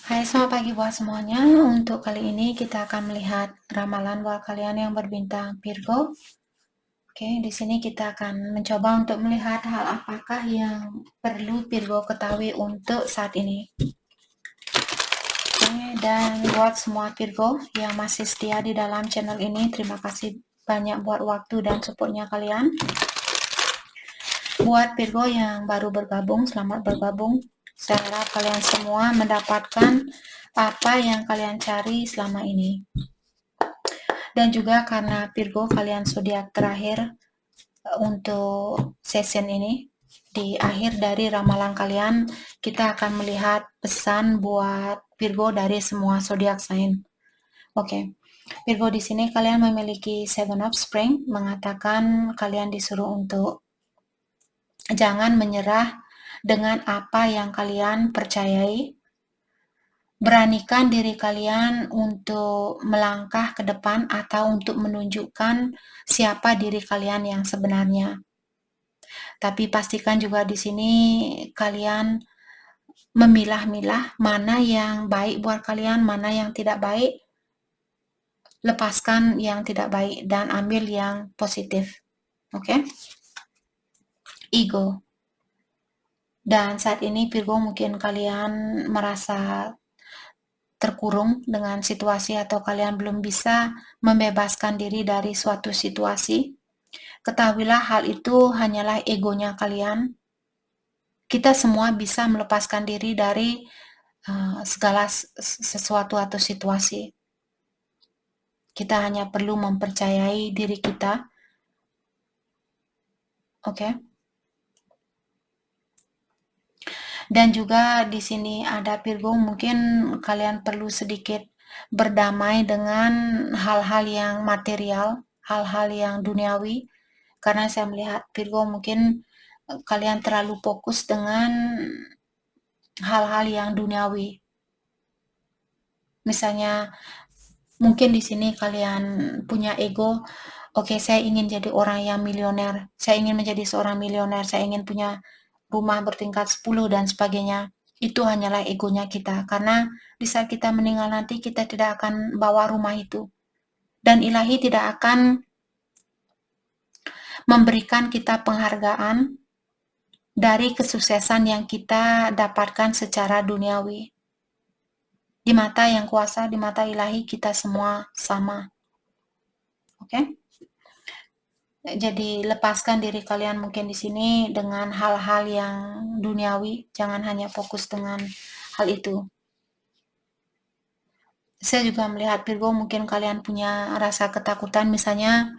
Hai, selamat pagi buat semuanya. Untuk kali ini kita akan melihat ramalan buat kalian yang berbintang Virgo. Oke, di sini kita akan mencoba untuk melihat hal apakah yang perlu Virgo ketahui untuk saat ini. Oke, dan buat semua Virgo yang masih setia di dalam channel ini, terima kasih banyak buat waktu dan supportnya kalian. Buat Virgo yang baru bergabung, selamat bergabung. Saya harap kalian semua mendapatkan apa yang kalian cari selama ini. Dan juga karena Virgo kalian zodiak terakhir untuk season ini, di akhir dari ramalan kalian kita akan melihat pesan buat Virgo dari semua zodiak sign. Oke. Virgo di sini kalian memiliki Seven of Spring, mengatakan kalian disuruh untuk jangan menyerah dengan apa yang kalian percayai. Beranikan diri kalian untuk melangkah ke depan atau untuk menunjukkan siapa diri kalian yang sebenarnya. Tapi pastikan juga di sini kalian memilah-milah mana yang baik buat kalian, mana yang tidak baik. Lepaskan yang tidak baik dan ambil yang positif. Oke? Ego. Dan saat ini Virgo mungkin kalian merasa terkurung dengan situasi atau kalian belum bisa membebaskan diri dari suatu situasi. Ketahuilah hal itu hanyalah egonya kalian. Kita semua bisa melepaskan diri dari segala sesuatu atau situasi. Kita hanya perlu mempercayai diri kita. Oke? Dan juga di sini ada Virgo, mungkin kalian perlu sedikit berdamai dengan hal-hal yang material, hal-hal yang duniawi. Karena saya melihat Virgo mungkin kalian terlalu fokus dengan hal-hal yang duniawi. Misalnya mungkin di sini kalian punya ego, oke, saya ingin jadi orang yang milioner, saya ingin menjadi seorang milioner, saya ingin punya rumah bertingkat 10 dan sebagainya. Itu hanyalah egonya kita, karena di saat kita meninggal nanti kita tidak akan bawa rumah itu. Dan ilahi tidak akan memberikan kita penghargaan dari kesuksesan yang kita dapatkan secara duniawi. Di mata yang kuasa, di mata ilahi kita semua sama. Oke? Jadi lepaskan diri kalian mungkin di sini dengan hal-hal yang duniawi, jangan hanya fokus dengan hal itu. Saya juga melihat Virgo mungkin kalian punya rasa ketakutan, misalnya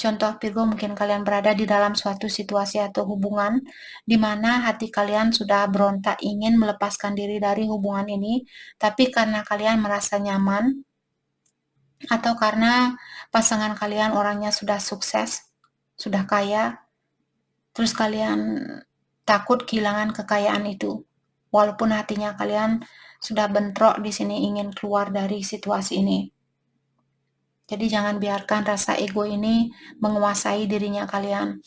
contoh Virgo mungkin kalian berada di dalam suatu situasi atau hubungan di mana hati kalian sudah berontak ingin melepaskan diri dari hubungan ini, tapi karena kalian merasa nyaman atau karena pasangan kalian orangnya sudah sukses, sudah kaya, terus kalian takut kehilangan kekayaan itu. Walaupun hatinya kalian sudah bentrok di sini ingin keluar dari situasi ini. Jadi jangan biarkan rasa ego ini menguasai dirinya kalian.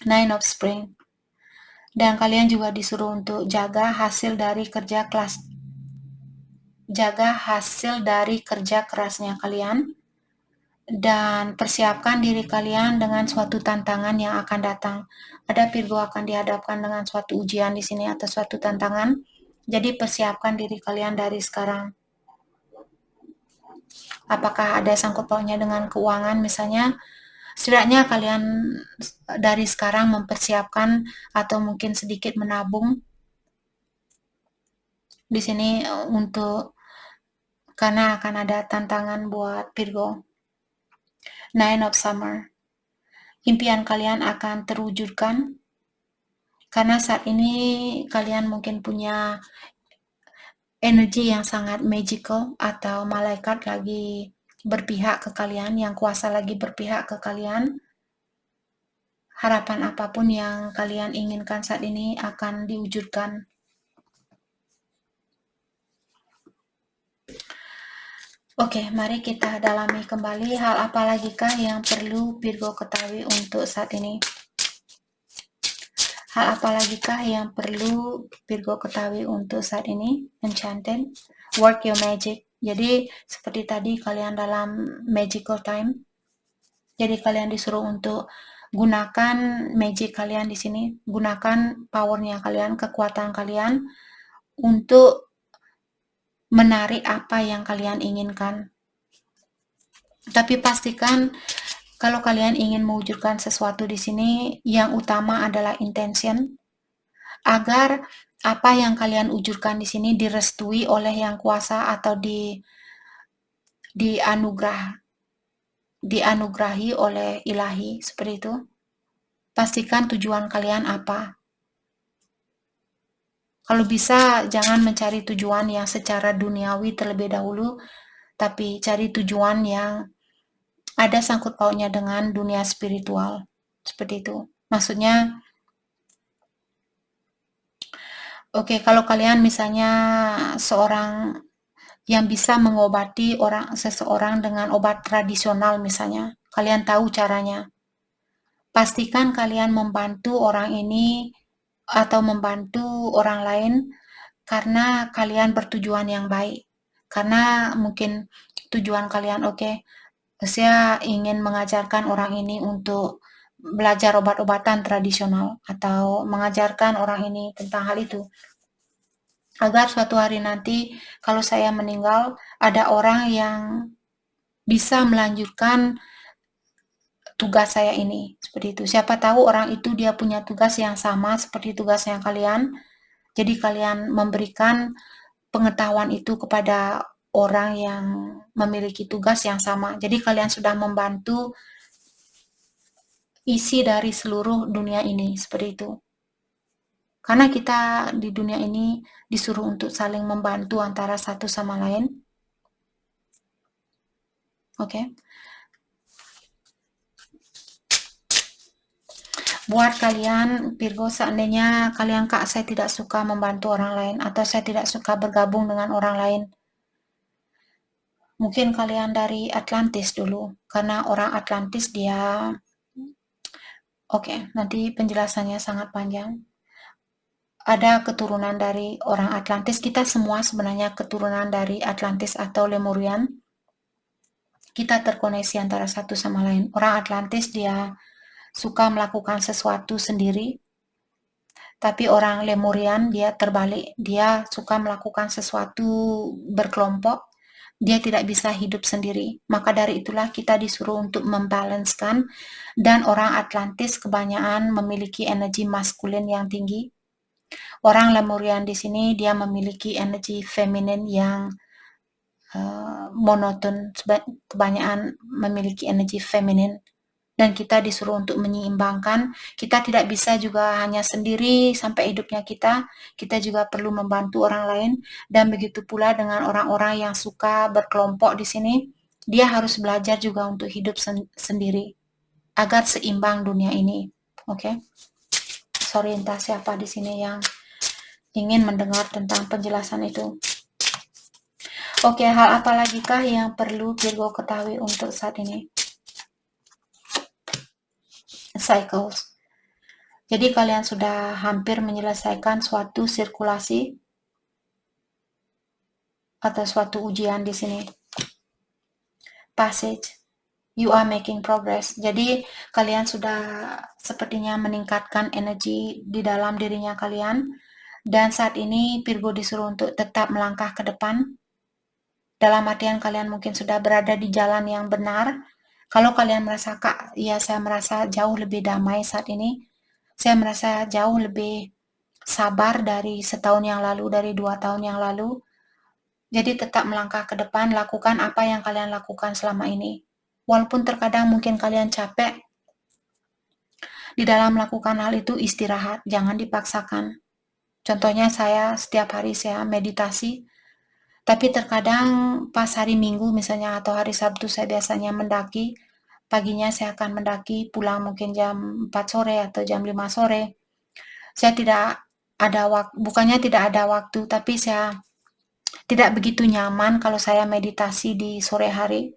Nine of Spring. Dan kalian juga disuruh untuk jaga hasil dari kerja kelas. Jaga hasil dari kerja kerasnya kalian. Dan persiapkan diri kalian dengan suatu tantangan yang akan datang. Ada Virgo akan dihadapkan dengan suatu ujian di sini atau suatu tantangan. Jadi persiapkan diri kalian dari sekarang. Apakah ada sangkut pautnya dengan keuangan misalnya? Setidaknya kalian dari sekarang mempersiapkan atau mungkin sedikit menabung di sini untuk karena akan ada tantangan buat Virgo. Nine of Summer. Impian kalian akan terwujudkan karena saat ini kalian mungkin punya energi yang sangat magical atau malaikat lagi berpihak ke kalian, yang kuasa lagi berpihak ke kalian. Harapan apapun yang kalian inginkan saat ini akan diwujudkan. Oke, mari kita dalami kembali hal apa lagi kah yang perlu Virgo ketahui untuk saat ini. Hal apa lagi kah yang perlu Virgo ketahui untuk saat ini? Enchanted, work your magic. Jadi seperti tadi kalian dalam magical time. Jadi kalian disuruh untuk gunakan magic kalian di sini, gunakan powernya kalian, kekuatan kalian untuk menarik apa yang kalian inginkan. Tapi pastikan kalau kalian ingin mewujudkan sesuatu di sini, yang utama adalah intention, agar apa yang kalian wujudkan di sini direstui oleh yang kuasa atau dianugerahi oleh ilahi, seperti itu. Pastikan tujuan kalian apa. Kalau bisa jangan mencari tujuan yang secara duniawi terlebih dahulu, tapi cari tujuan yang ada sangkut pautnya dengan dunia spiritual. Seperti itu. Maksudnya, oke, kalau kalian misalnya seorang yang bisa mengobati seseorang dengan obat tradisional misalnya, kalian tahu caranya. Pastikan kalian membantu orang ini atau membantu orang lain karena kalian bertujuan yang baik. Karena mungkin tujuan kalian, oke, saya ingin mengajarkan orang ini untuk belajar obat-obatan tradisional atau mengajarkan orang ini tentang hal itu. Agar suatu hari nanti kalau saya meninggal, ada orang yang bisa melanjutkan tugas saya ini. Seperti itu. Siapa tahu orang itu dia punya tugas yang sama seperti tugasnya kalian. Jadi kalian memberikan pengetahuan itu kepada orang yang memiliki tugas yang sama. Jadi kalian sudah membantu isi dari seluruh dunia ini, seperti itu. Karena kita di dunia ini disuruh untuk saling membantu antara satu sama lain. Oke. Buat kalian Virgo, seandainya kalian Kak, saya tidak suka membantu orang lain atau saya tidak suka bergabung dengan orang lain. Mungkin kalian dari Atlantis dulu, karena orang Atlantis dia oke, nanti penjelasannya sangat panjang. Ada keturunan dari orang Atlantis, kita semua sebenarnya keturunan dari Atlantis atau Lemurian. Kita terkoneksi antara satu sama lain. Orang Atlantis dia suka melakukan sesuatu sendiri, tapi orang Lemurian dia terbalik. Dia suka melakukan sesuatu berkelompok. Dia tidak bisa hidup sendiri. Maka dari itulah kita disuruh untuk membalancekan, dan orang Atlantis kebanyakan memiliki energi maskulin yang tinggi. Orang Lemurian di sini dia memiliki energi feminin yang monoton, kebanyakan memiliki energi feminin. Dan kita disuruh untuk menyeimbangkan. Kita tidak bisa juga hanya sendiri sampai hidupnya kita juga perlu membantu orang lain. Dan begitu pula dengan orang-orang yang suka berkelompok di sini, dia harus belajar juga untuk hidup sendiri agar seimbang dunia ini. Oke? Sorry, entah siapa di sini yang ingin mendengar tentang penjelasan itu. Oke, hal apa lagi kah yang perlu Virgo ketahui untuk saat ini? Cycles. Jadi kalian sudah hampir menyelesaikan suatu sirkulasi atau suatu ujian di sini. Passage. You are making progress. Jadi kalian sudah sepertinya meningkatkan energi di dalam dirinya kalian. Dan saat ini Virgo disuruh untuk tetap melangkah ke depan. Dalam artian kalian mungkin sudah berada di jalan yang benar. Kalau kalian merasa, Kak, ya saya merasa jauh lebih damai saat ini. Saya merasa jauh lebih sabar dari setahun yang lalu, dari 2 tahun yang lalu. Jadi tetap melangkah ke depan, lakukan apa yang kalian lakukan selama ini. Walaupun terkadang mungkin kalian capek, di dalam melakukan hal itu istirahat, jangan dipaksakan. Contohnya saya setiap hari saya meditasi, tapi terkadang pas hari Minggu misalnya atau hari Sabtu saya biasanya mendaki, paginya saya akan mendaki, pulang mungkin jam 4 sore atau jam 5 sore. Saya tidak ada waktu, bukannya tidak ada waktu, tapi saya tidak begitu nyaman kalau saya meditasi di sore hari.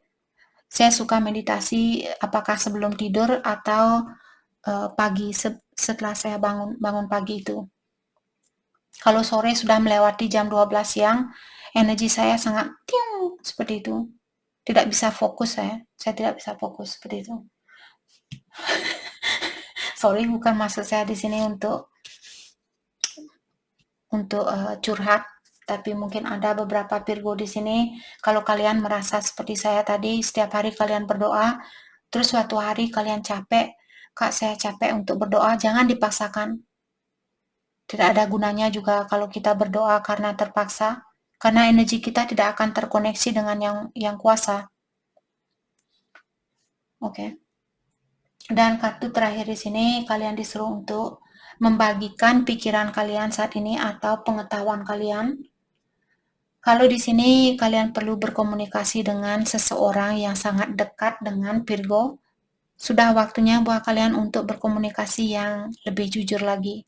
Saya suka meditasi apakah sebelum tidur atau pagi setelah saya bangun pagi itu. Kalau sore sudah melewati jam 12 siang, energi saya sangat tiung seperti itu. Tidak bisa fokus saya tidak bisa fokus seperti itu. Sorry, bukan maksud saya di sini untuk curhat, tapi mungkin ada beberapa Virgo di sini. Kalau kalian merasa seperti saya tadi, setiap hari kalian berdoa, terus suatu hari kalian capek, Kak saya capek untuk berdoa, jangan dipaksakan. Tidak ada gunanya juga kalau kita berdoa karena terpaksa, karena energi kita tidak akan terkoneksi dengan yang kuasa. Oke. Dan kartu terakhir di sini kalian disuruh untuk membagikan pikiran kalian saat ini atau pengetahuan kalian. Kalau di sini kalian perlu berkomunikasi dengan seseorang yang sangat dekat dengan Virgo, sudah waktunya buat kalian untuk berkomunikasi yang lebih jujur lagi.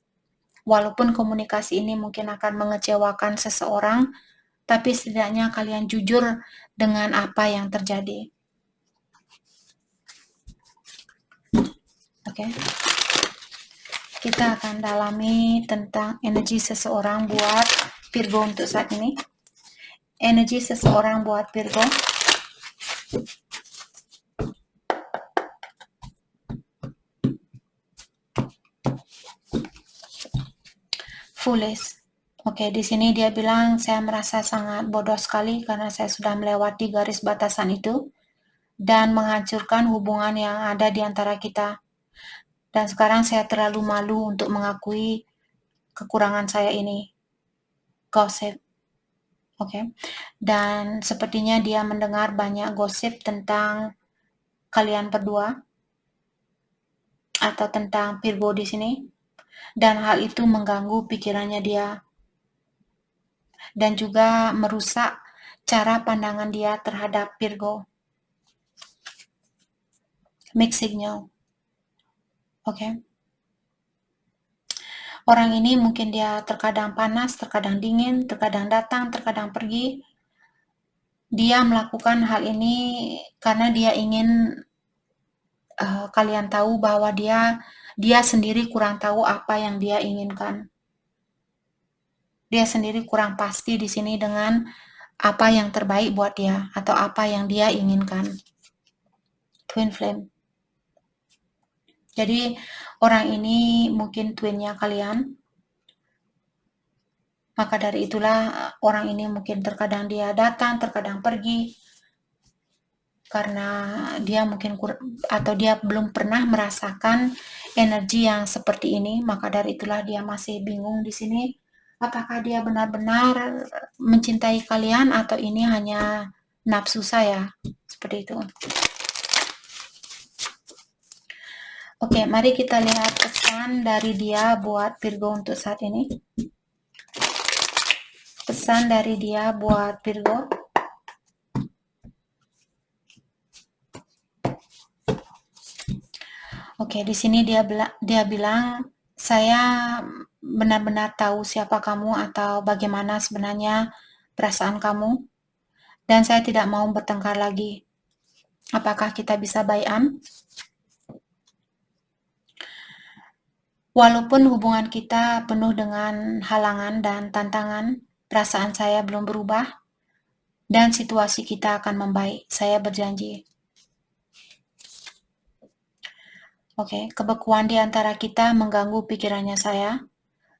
Walaupun komunikasi ini mungkin akan mengecewakan seseorang, tapi setidaknya kalian jujur dengan apa yang terjadi. Oke. Kita akan dalami tentang energi seseorang buat Virgo untuk saat ini. Energi seseorang buat Virgo. Foolish. Oke, di sini dia bilang saya merasa sangat bodoh sekali karena saya sudah melewati garis batasan itu dan menghancurkan hubungan yang ada di antara kita. Dan sekarang saya terlalu malu untuk mengakui kekurangan saya ini. Gosip. Oke. Dan sepertinya dia mendengar banyak gosip tentang kalian berdua atau tentang Virgo di sini. Dan hal itu mengganggu pikirannya dia. Dan juga merusak cara pandangan dia terhadap Virgo. Mixed signal. Oke. Orang ini mungkin dia terkadang panas, terkadang dingin, terkadang datang, terkadang pergi. Dia melakukan hal ini karena dia ingin kalian tahu bahwa dia sendiri kurang tahu apa yang dia inginkan. Dia sendiri kurang pasti di sini dengan apa yang terbaik buat dia atau apa yang dia inginkan. Twin flame. Jadi orang ini mungkin twinnya kalian. Maka dari itulah orang ini mungkin terkadang dia datang, terkadang pergi. Karena dia mungkin atau dia belum pernah merasakan energi yang seperti ini, maka dari itulah dia masih bingung di sini. Apakah dia benar-benar mencintai kalian atau ini hanya nafsu saya? Seperti itu. Oke, mari kita lihat pesan dari dia buat Virgo untuk saat ini. Pesan dari dia buat Virgo. Oke, di sini dia bilang, saya benar-benar tahu siapa kamu atau bagaimana sebenarnya perasaan kamu, dan saya tidak mau bertengkar lagi. Apakah kita bisa baikan? Walaupun hubungan kita penuh dengan halangan dan tantangan, perasaan saya belum berubah, dan situasi kita akan membaik. Saya berjanji. Oke, kebekuan di antara kita mengganggu pikirannya saya.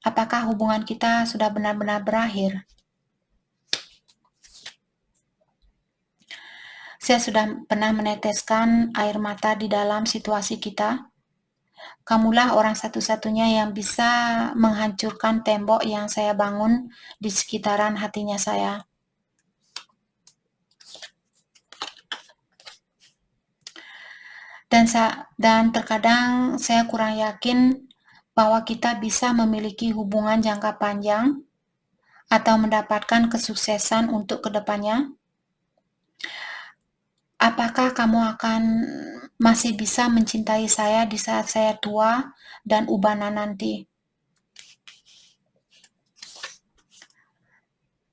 Apakah hubungan kita sudah benar-benar berakhir? Saya sudah pernah meneteskan air mata di dalam situasi kita. Kamulah orang satu-satunya yang bisa menghancurkan tembok yang saya bangun di sekitaran hatinya saya. Dan terkadang saya kurang yakin bahwa kita bisa memiliki hubungan jangka panjang atau mendapatkan kesuksesan untuk kedepannya. Apakah kamu akan masih bisa mencintai saya di saat saya tua dan ubana nanti?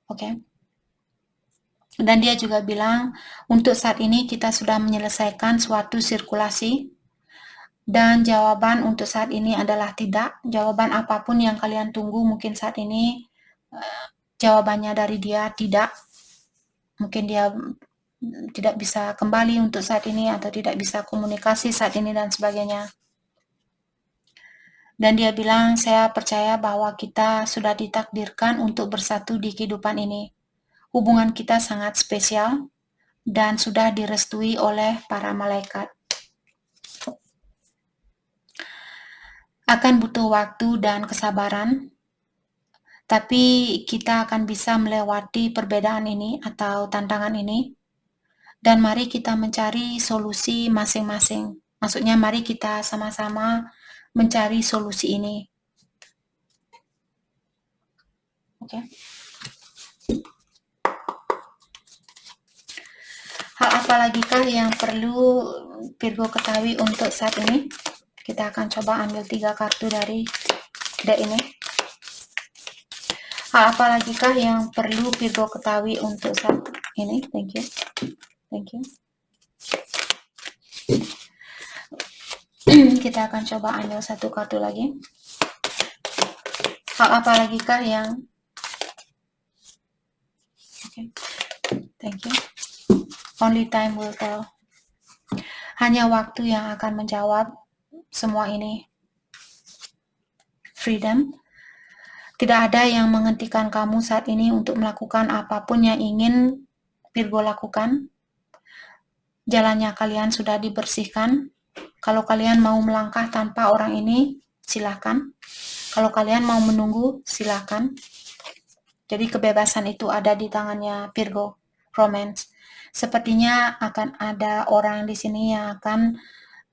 Oke. Dan dia juga bilang, untuk saat ini kita sudah menyelesaikan suatu sirkulasi Dan jawaban untuk saat ini adalah tidak. Jawaban apapun yang kalian tunggu mungkin saat ini jawabannya dari dia tidak. Mungkin dia tidak bisa kembali untuk saat ini atau tidak bisa komunikasi saat ini dan sebagainya. Dan dia bilang, saya percaya bahwa kita sudah ditakdirkan untuk bersatu di kehidupan ini. Hubungan kita sangat spesial dan sudah direstui oleh para malaikat. Akan butuh waktu dan kesabaran, tapi kita akan bisa melewati perbedaan ini atau tantangan ini. Dan mari kita mencari solusi masing-masing. Maksudnya mari kita sama-sama mencari solusi ini. Oke. Hal apa lagi kah yang perlu Virgo ketahui untuk saat ini? Kita akan coba ambil 3 kartu dari deck ini. Hal apa lagi kah yang perlu Virgo ketahui untuk saat ini? Thank you. Thank you. Kita akan coba ambil 1 kartu lagi. Hal apa lagi kah yang okay. Thank you. Only time will tell. Hanya waktu yang akan menjawab semua ini. Freedom. Tidak ada yang menghentikan kamu saat ini untuk melakukan apapun yang ingin Virgo lakukan. Jalannya kalian sudah dibersihkan. Kalau kalian mau melangkah tanpa orang ini, silakan. Kalau kalian mau menunggu, silakan. Jadi kebebasan itu ada di tangannya Virgo. Romance. Sepertinya akan ada orang di sini yang akan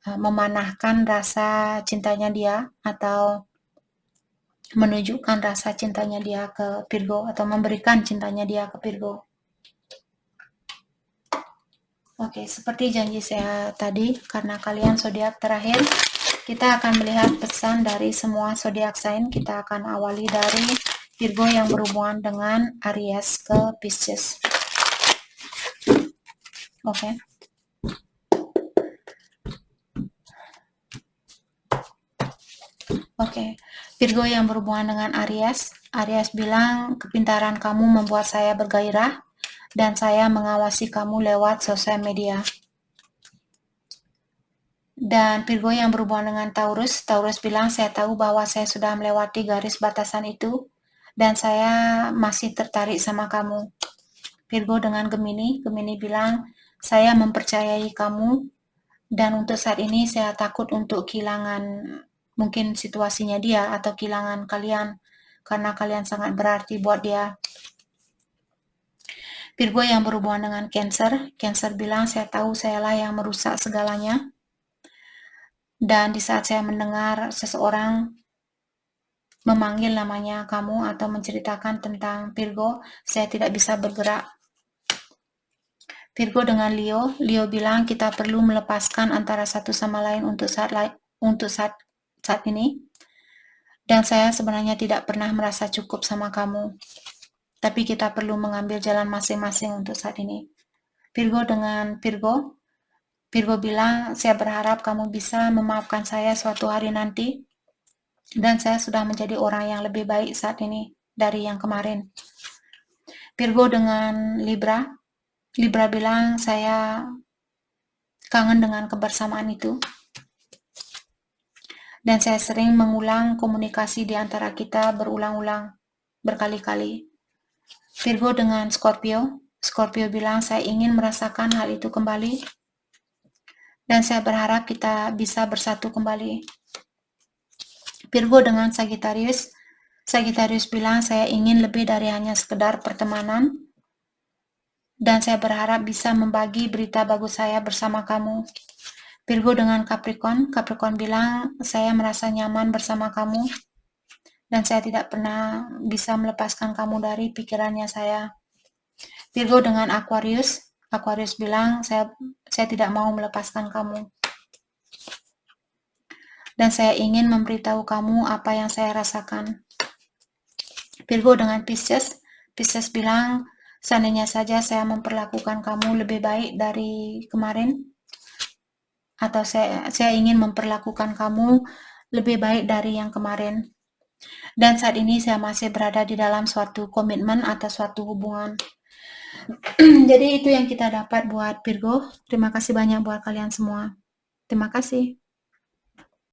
memanahkan rasa cintanya dia atau menunjukkan rasa cintanya dia ke Virgo atau memberikan cintanya dia ke Virgo. Oke, seperti janji saya tadi, karena kalian zodiak terakhir, kita akan melihat pesan dari semua zodiak sign. Kita akan awali dari Virgo yang berhubungan dengan Aries ke Pisces. Oke. Oke, Virgo yang berhubungan dengan Aries. Aries bilang, kepintaran kamu membuat saya bergairah dan saya mengawasi kamu lewat sosial media. Dan Virgo yang berhubungan dengan Taurus. Taurus bilang, saya tahu bahwa saya sudah melewati garis batasan itu dan saya masih tertarik sama kamu. Virgo dengan Gemini. Gemini bilang, saya mempercayai kamu dan untuk saat ini saya takut untuk kehilangan mungkin situasinya dia atau kehilangan kalian karena kalian sangat berarti buat dia. Virgo yang berhubungan dengan Cancer. Cancer bilang, saya tahu sayalah yang merusak segalanya. Dan di saat saya mendengar seseorang memanggil namanya kamu atau menceritakan tentang Virgo, saya tidak bisa bergerak. Virgo dengan Leo. Leo bilang kita perlu melepaskan antara satu sama lain untuk saat ini. Dan saya sebenarnya tidak pernah merasa cukup sama kamu. Tapi kita perlu mengambil jalan masing-masing untuk saat ini. Virgo dengan Virgo. Virgo bilang, saya berharap kamu bisa memaafkan saya suatu hari nanti. Dan saya sudah menjadi orang yang lebih baik saat ini dari yang kemarin. Virgo dengan Libra. Libra bilang, saya kangen dengan kebersamaan itu. Dan saya sering mengulang komunikasi di antara kita berulang-ulang, berkali-kali. Virgo dengan Scorpio. Scorpio bilang, saya ingin merasakan hal itu kembali. Dan saya berharap kita bisa bersatu kembali. Virgo dengan Sagittarius. Sagittarius bilang, saya ingin lebih dari hanya sekedar pertemanan. Dan saya berharap bisa membagi berita bagus saya bersama kamu. Virgo dengan Capricorn. Capricorn bilang, saya merasa nyaman bersama kamu. Dan saya tidak pernah bisa melepaskan kamu dari pikirannya saya. Virgo dengan Aquarius. Aquarius bilang, saya tidak mau melepaskan kamu. Dan saya ingin memberitahu kamu apa yang saya rasakan. Virgo dengan Pisces. Pisces bilang, seandainya saja saya memperlakukan kamu lebih baik dari kemarin, atau saya ingin memperlakukan kamu lebih baik dari yang kemarin. Dan saat ini saya masih berada di dalam suatu komitmen atau suatu hubungan. Jadi itu yang kita dapat buat Virgo. Terima kasih banyak buat kalian semua. Terima kasih.